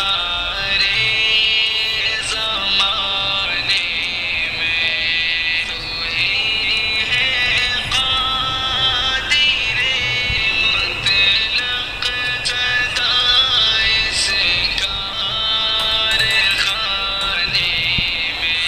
سارے زمانے میں تو ہی ہے قادر مطلق جدا اس کارخانے میں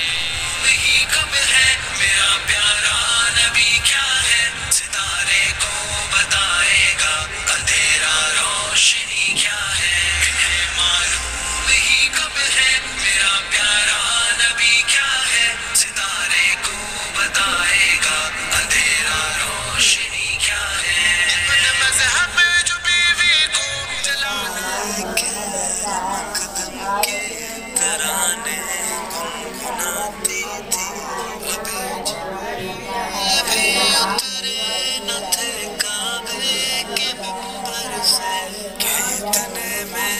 وہی کب ہے میرا پیارا نبی کیا ہے ستارے کو بتائے گا اندھیرا روشنی کیا ہے انہیں معلوم ہی کب ہے میرا پیارا نبی کیا ہے ستارے کو بتائے گا اندھیرا روشنی کیا ہے اپنے مذہب جو بیوی کو جلانا مقدم کے ترانے گنگناتی تھی ابھی اترے نہ تھے کعبے کے منبر سے کہ اتنے میں